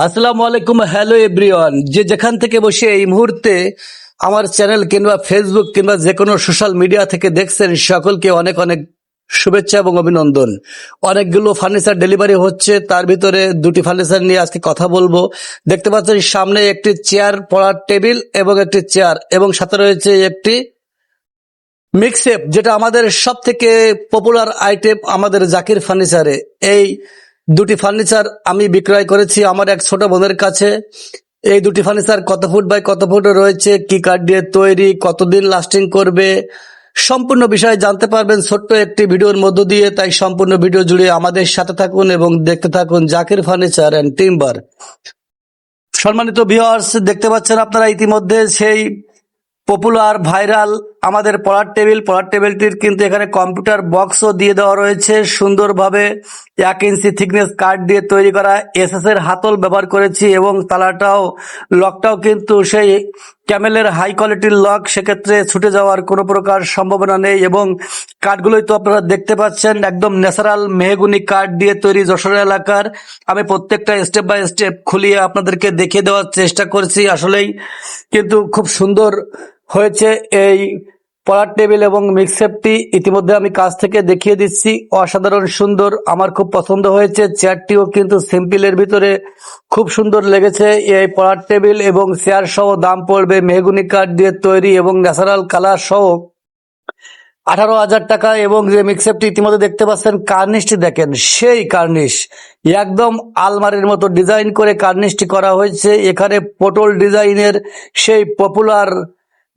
আসসালামু আলাইকুম, hello everyone. যে যেখান থেকে বসে এই মুহূর্তে আমার চ্যানেল কিংবা ফেসবুক কিংবা যে কোনো সোশ্যাল মিডিয়া থেকে দেখছেন, সকলকে অনেক অনেক শুভেচ্ছা এবং অভিনন্দন। অনেকগুলো ফার্নিচার ডেলিভারি হচ্ছে, তার ভিতরে দুটি ফার্নিচার নিয়ে আজকে কথা বলবো। দেখতে পাচ্ছেন সামনে একটি চেয়ার, পড়ার টেবিল এবং একটি চেয়ার, এবং সাথে রয়েছে একটি মিক্সেপ, যেটা আমাদের সব থেকে পপুলার আইটেম আমাদের জাকির ফার্নিচারে। এই দুটি ফার্নিচার আমি বিক্রয় করেছি আমার এক ছোট বোনের কাছে। এই দুটি ফার্নিচার কত ফুট বাই কত ফুট রয়েছে, কি কাঠ দিয়ে তৈরি, কতদিন লাস্টিং করবে, সম্পূর্ণ বিষয় জানতে পারবেন ছোট্ট একটি ভিডিওর মধ্য দিয়ে। তাই সম্পূর্ণ ভিডিও জুড়ে আমাদের সাথে থাকুন এবং দেখতে থাকুন জাকির ফার্নিচার অ্যান্ড টিম্বার। সম্মানিত ভিউয়ার্স, দেখতে পাচ্ছেন আপনারা ইতিমধ্যে সেই পপুলার ভাইরাল আমাদের পড়ার টেবিলটির কিন্তু এখানে কম্পিউটার বক্সও দিয়ে দেওয়া রয়েছে সুন্দরভাবে। 1 ইঞ্চি থিকনেস কাঠ দিয়ে তৈরি করা এসএস এর হাতল ব্যবহার করেছি, এবং তালাটাও, লকটাও কিন্তু সেই ক্যামেলের হাই কোয়ালিটির লক, সেক্ষেত্রে ছুটে যাওয়ার কোনো প্রকার সম্ভাবনা নেই। এবং কাঠগুলোই তো আপনারা দেখতে পাচ্ছেন, একদম ন্যাচারাল মেহগুনি কাঠ দিয়ে তৈরি যশোর এলাকার। আমি প্রত্যেকটা স্টেপ বাই স্টেপ খুলিয়ে আপনাদেরকে দেখিয়ে দেওয়ার চেষ্টা করছি। আসলেই কিন্তু খুব সুন্দর হয়েছে এই পড়ার টেবিল এবং মিক্সেপটি। ইতিমধ্যে আমি কাছ থেকে দেখিয়ে দিচ্ছি, অসাধারণ সুন্দর, আমার খুব পছন্দ হয়েছে। চেয়ারটিও কিন্তু সিম্পলের ভিতরে খুব সুন্দর লেগেছে। এই পড়ার টেবিল এবং চেয়ার সহ দাম পড়বে মেহগুনি কাঠ দিয়ে তৈরি এবং ন্যাচারাল কালার সহ 18,000 টাকা। এবং যে মিক্সেপটি ইতিমধ্যে দেখতে পাচ্ছেন, কার্নিশটি দেখেন, সেই কার্নিশ, একদম আলমারির মতো ডিজাইন করে কার্নিশটি করা হয়েছে। এখানে পটল ডিজাইনের সেই পপুলার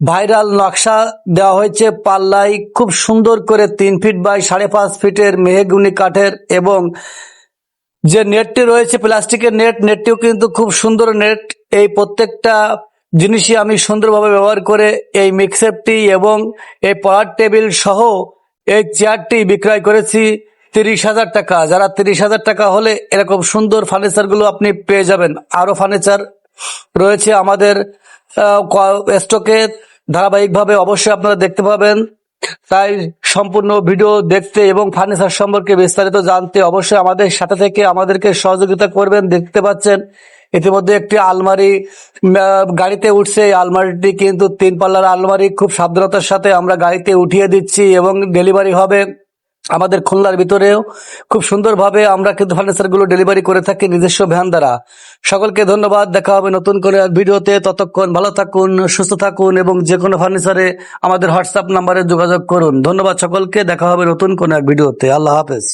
ভাইরাল নকশা দেওয়া হয়েছে পাল্লায়, খুব সুন্দর করে 3 ফিট বাই 5.5 ফিটের মেহগুনি কাঠের। এবং যে নেটটি রয়েছে প্লাস্টিকের নেটটিও কিন্তু খুব সুন্দর নেট। এই প্রত্যেকটা জিনিসই আমি সুন্দরভাবে ব্যবহার করে এই মিক্সেপটি এবং এই পড়ার টেবিল সহ এই চেয়ারটি বিক্রয় করেছি 30,000 টাকা। যারা 30,000 টাকা হলে এরকম সুন্দর ফার্নিচারগুলো আপনি পেয়ে যাবেন। আরো ফার্নিচার রয়েছে আমাদের স্টকে ধারাবাহিকভাবে, অবশ্যই আপনারা দেখতে পাবেন। তাই সম্পূর্ণ ভিডিও দেখতে এবং ফার্নিচার সম্পর্কে বিস্তারিত জানতে অবশ্যই আমাদের সাথে থেকে আমাদেরকে সহযোগিতা করবেন। দেখতে পাচ্ছেন ইতিমধ্যে একটি আলমারি গাড়িতে উঠছে। এই আলমারিটি কিন্তু 3 পাল্লার আলমারি, খুব সাবধানতার সাথে আমরা গাড়িতে উঠিয়ে দিচ্ছি এবং ডেলিভারি হবে আমাদের খুলনার ভিতরেও। খুব সুন্দরভাবে আমরা কিন্তু ফার্নিচার গুলো ডেলিভারি করে থাকি নিজস্ব ভ্যান দ্বারা। সকলকে ধন্যবাদ, দেখা হবে নতুন করে এক ভিডিওতে। ততক্ষণ ভালো থাকুন, সুস্থ থাকুন, এবং যে কোনো ফার্নিচারে আমাদের হোয়াটসঅ্যাপ নাম্বারে যোগাযোগ করুন। ধন্যবাদ সকলকে, দেখা হবে নতুন কোনো এক ভিডিওতে। আল্লাহ হাফেজ।